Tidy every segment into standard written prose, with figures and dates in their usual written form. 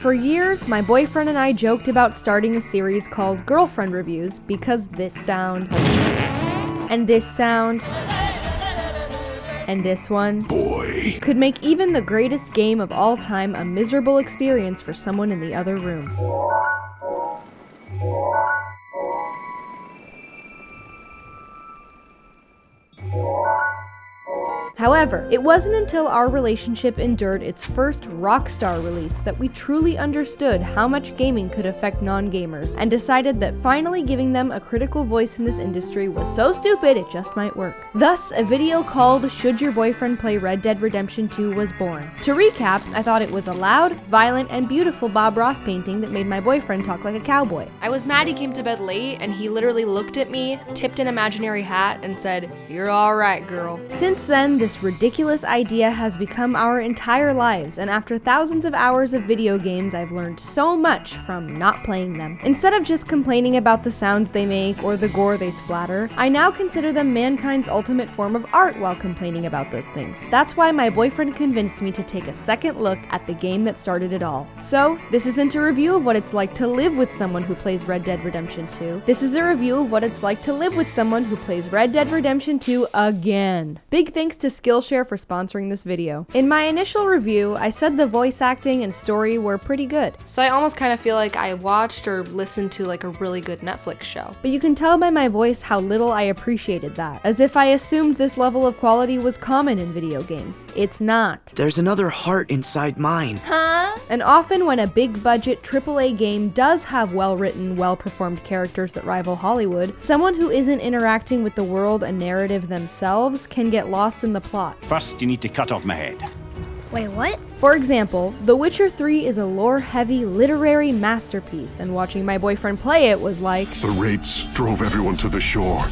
For years, my boyfriend and I joked about starting a series called Girlfriend Reviews because this sound, and this sound, and this one could make even the greatest game of all time a miserable experience for someone in the other room. However, it wasn't until our relationship endured its first Rockstar release that we truly understood how much gaming could affect non-gamers, and decided that finally giving them a critical voice in this industry was so stupid it just might work. Thus, a video called Should Your Boyfriend Play Red Dead Redemption 2 was born. To recap, I thought it was a loud, violent, and beautiful Bob Ross painting that made my boyfriend talk like a cowboy. I was mad he came to bed late, and he literally looked at me, tipped an imaginary hat, and said, "You're alright, girl." Since then, this ridiculous idea has become our entire lives, and after thousands of hours of video games, I've learned so much from not playing them. Instead of just complaining about the sounds they make or the gore they splatter, I now consider them mankind's ultimate form of art while complaining about those things. That's why my boyfriend convinced me to take a second look at the game that started it all. So, this isn't a review of what it's like to live with someone who plays Red Dead Redemption 2. This is a review of what it's like to live with someone who plays Red Dead Redemption 2 again. Big thanks to Skillshare for sponsoring this video. In my initial review, I said the voice acting and story were pretty good. So I almost kind of feel like I watched or listened to like a really good Netflix show. But you can tell by my voice how little I appreciated that, as if I assumed this level of quality was common in video games. It's not. There's another heart inside mine. Huh? And often when a big budget AAA game does have well-written, well-performed characters that rival Hollywood, someone who isn't interacting with the world and narrative themselves can get lost in the plot. First, you need to cut off my head. Wait, what? For example, The Witcher 3 is a lore-heavy literary masterpiece, and watching my boyfriend play it was like, The raids drove everyone to the shore.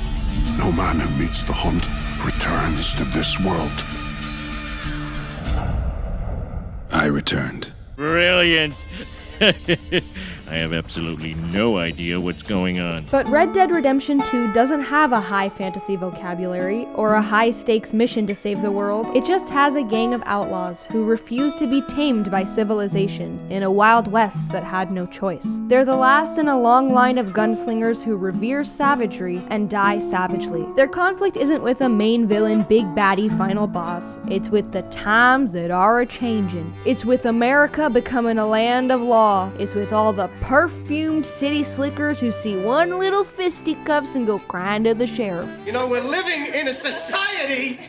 No man who meets the hunt returns to this world. I returned. Brilliant! I have absolutely no idea what's going on. But Red Dead Redemption 2 doesn't have a high fantasy vocabulary or a high-stakes mission to save the world. It just has a gang of outlaws who refuse to be tamed by civilization in a Wild West that had no choice. They're the last in a long line of gunslingers who revere savagery and die savagely. Their conflict isn't with a main villain, big baddie final boss. It's with the times that are a-changin'. It's with America becoming a land of law. It's with all the perfumed city slickers who see one little fisticuffs and go crying to the sheriff. You know, we're living in a society.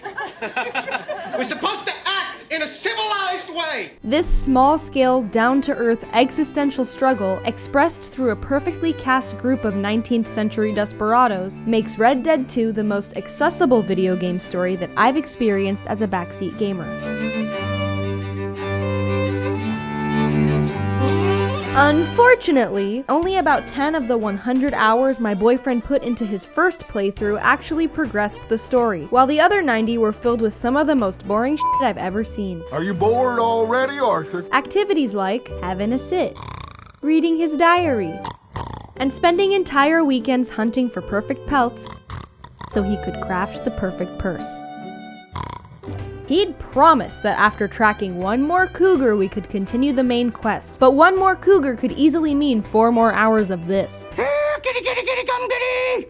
We're supposed to act in a civilized way. This small-scale, down-to-earth existential struggle, expressed through a perfectly cast group of 19th century desperados, makes Red Dead 2 the most accessible video game story that I've experienced as a backseat gamer. Unfortunately, only about 10 of the 100 hours my boyfriend put into his first playthrough actually progressed the story, while the other 90 were filled with some of the most boring shit I've ever seen. Are you bored already, Arthur? Activities like having a sit, reading his diary, and spending entire weekends hunting for perfect pelts so he could craft the perfect purse. He'd promised that after tracking one more cougar we could continue the main quest, but one more cougar could easily mean 4 more hours of this. Kitty, kitty, kitty, come kitty!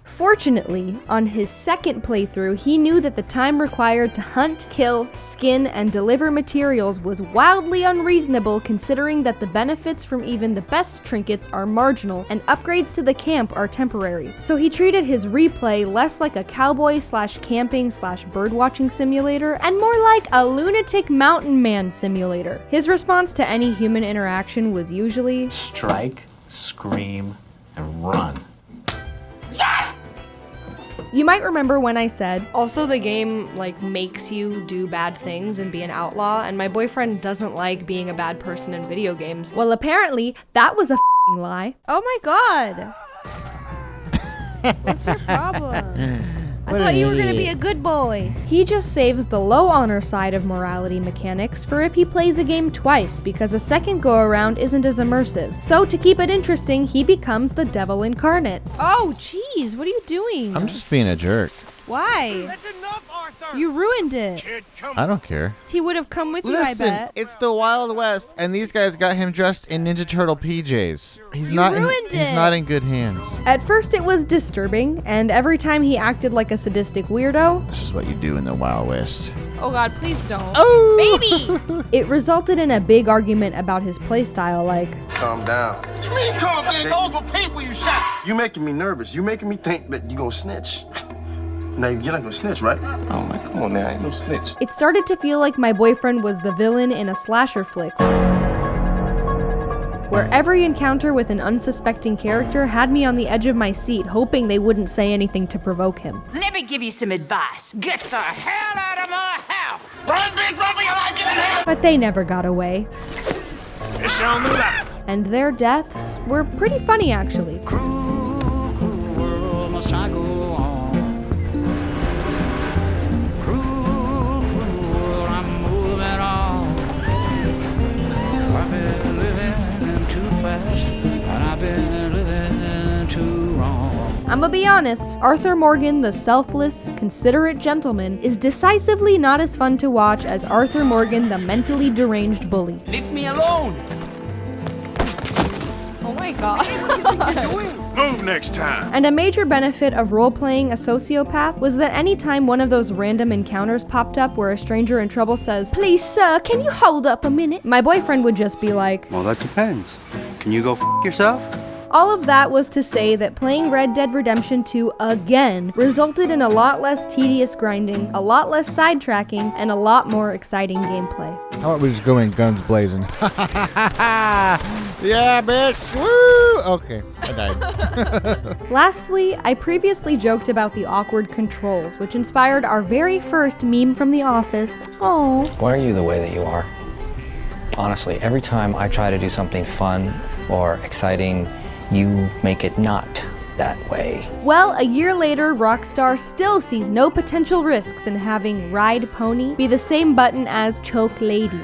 Fortunately, on his second playthrough, he knew that the time required to hunt, kill, skin, and deliver materials was wildly unreasonable considering that the benefits from even the best trinkets are marginal and upgrades to the camp are temporary. So he treated his replay less like a cowboy/camping/birdwatching simulator and more like a lunatic mountain man simulator. His response to any human interaction was usually, strike, scream, and run. You might remember when I said, also the game like makes you do bad things and be an outlaw, and my boyfriend doesn't like being a bad person in video games. Well, apparently that was a f***ing lie. Oh my god. What's your problem? I thought you were gonna be a good boy. He just saves the low honor side of morality mechanics for if he plays a game twice, because a second go around isn't as immersive. So to keep it interesting, he becomes the devil incarnate. Oh jeez, what are you doing? I'm just being a jerk. Why? That's enough, You ruined it. I don't care. He would have come with you, Listen, I bet. it's the Wild West, and these guys got him dressed in Ninja Turtle PJs. He's You not. ruined He's it. not in good hands. At first it was disturbing, and every time he acted like a sadistic weirdo, This is what you do in the Wild West. oh god, please don't. Oh, Baby! It resulted in a big argument about his playstyle, like, Calm down. What you mean calm down? Those were people you shot. You making me nervous. You making me think that you gonna snitch. Now, you're not gonna snitch, right? Oh, man, come on now. I ain't no snitch. it started to feel like my boyfriend was the villain in a slasher flick, where every encounter with an unsuspecting character had me on the edge of my seat, hoping they wouldn't say anything to provoke him. Let me give you some advice. Get the hell out of my house! Run, bitch, run for your life. Get in here. But they never got away. And their deaths were pretty funny, actually. World must I go on? Cruel world, I'm moving on. I've been living too fast, and I've been living too wrong. I'ma be honest, Arthur Morgan, the selfless, considerate gentleman, is decisively not as fun to watch as Arthur Morgan, the mentally deranged bully. Leave me alone! Oh my god. Move next time. And a major benefit of role-playing a sociopath was that anytime one of those random encounters popped up where a stranger in trouble says, "Please, sir, can you hold up a minute?" my boyfriend would just be like, Well, that depends. Can you go f yourself? all of that was to say that playing Red Dead Redemption 2 again resulted in a lot less tedious grinding, a lot less sidetracking, and a lot more exciting gameplay. How about we just go in guns blazing? Yeah, bitch! Woo! Okay, I died. Lastly, I previously joked about the awkward controls, which inspired our very first meme from The Office. Oh. Why are you the way that you are? Honestly, every time I try to do something fun or exciting, you make it not that way. Well, a year later, Rockstar still sees no potential risks in having Ride Pony be the same button as Choke Lady.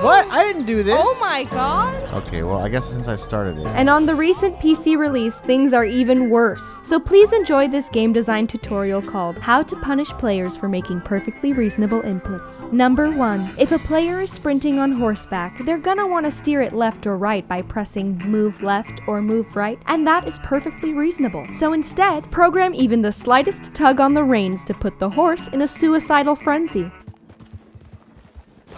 What? I didn't do this. Oh my god! Okay, well, I guess since I started it. And on the recent PC release, things are even worse. So please enjoy this game design tutorial called How to Punish Players for Making Perfectly Reasonable Inputs. Number 1. If a player is sprinting on horseback, they're gonna want to steer it left or right by pressing move left or move right, and that is perfectly reasonable. So instead, program even the slightest tug on the reins to put the horse in a suicidal frenzy.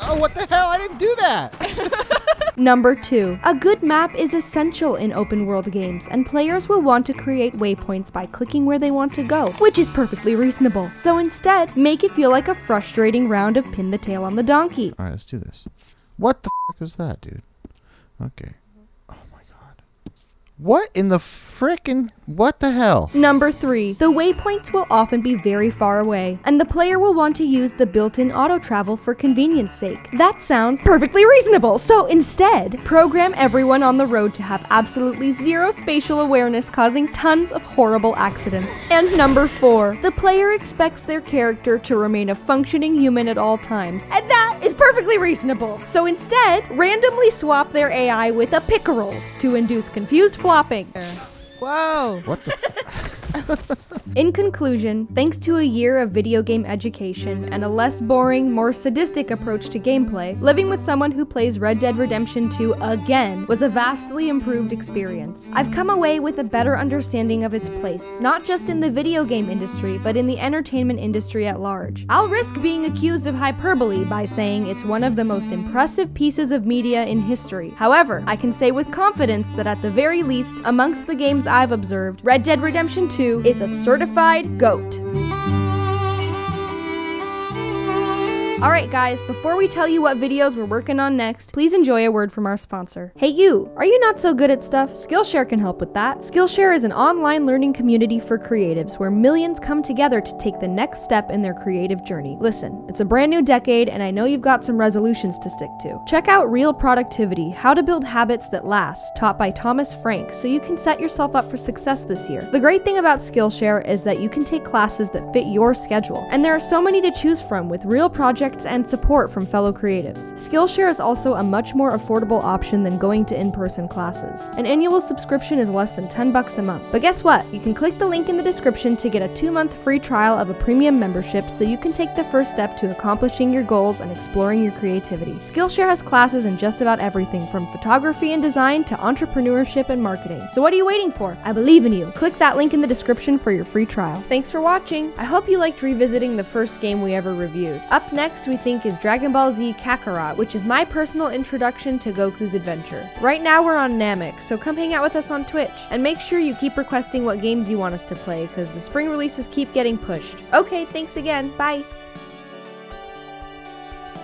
Oh, what the hell? I didn't do that. Number 2. A good map is essential in open world games, and players will want to create waypoints by clicking where they want to go, which is perfectly reasonable. So instead, make it feel like a frustrating round of pin the tail on the donkey. All right, let's do this. What the fuck was that, dude? Okay. Oh my god. What in the frickin'... What the hell? Number 3. The waypoints will often be very far away, and the player will want to use the built-in auto-travel for convenience sake. That sounds perfectly reasonable, so instead, program everyone on the road to have absolutely zero spatial awareness, causing tons of horrible accidents. And number 4. The player expects their character to remain a functioning human at all times, and that is perfectly reasonable. So instead, randomly swap their AI with a pickerels to induce confused flopping. Whoa. What the... In conclusion, thanks to a year of video game education and a less boring, more sadistic approach to gameplay, living with someone who plays Red Dead Redemption 2 again was a vastly improved experience. I've come away with a better understanding of its place, not just in the video game industry, but in the entertainment industry at large. I'll risk being accused of hyperbole by saying it's one of the most impressive pieces of media in history. However, I can say with confidence that at the very least, amongst the games I've observed, Red Dead Redemption 2 is a certified GOAT. Alright guys, before we tell you what videos we're working on next, please enjoy a word from our sponsor. Hey you, are you not so good at stuff? Skillshare can help with that. Skillshare is an online learning community for creatives where millions come together to take the next step in their creative journey. Listen, it's a brand new decade and I know you've got some resolutions to stick to. Check out Real Productivity, How to Build Habits That Last, taught by Thomas Frank, so you can set yourself up for success this year. The great thing about Skillshare is that you can take classes that fit your schedule, and there are so many to choose from with real projects projects, and support from fellow creatives. Skillshare is also a much more affordable option than going to in-person classes. An annual subscription is less than $10 a month. But guess what? You can click the link in the description to get a 2-month free trial of a premium membership so you can take the first step to accomplishing your goals and exploring your creativity. Skillshare has classes in just about everything from photography and design to entrepreneurship and marketing. So what are you waiting for? I believe in you. Click that link in the description for your free trial. Thanks for watching. I hope you liked revisiting the first game we ever reviewed. Up next we think is Dragon Ball Z Kakarot, which is my personal introduction to Goku's adventure. Right now we're on Namek, so come hang out with us on Twitch. And make sure you keep requesting what games you want us to play, because the spring releases keep getting pushed. Okay, thanks again. Bye.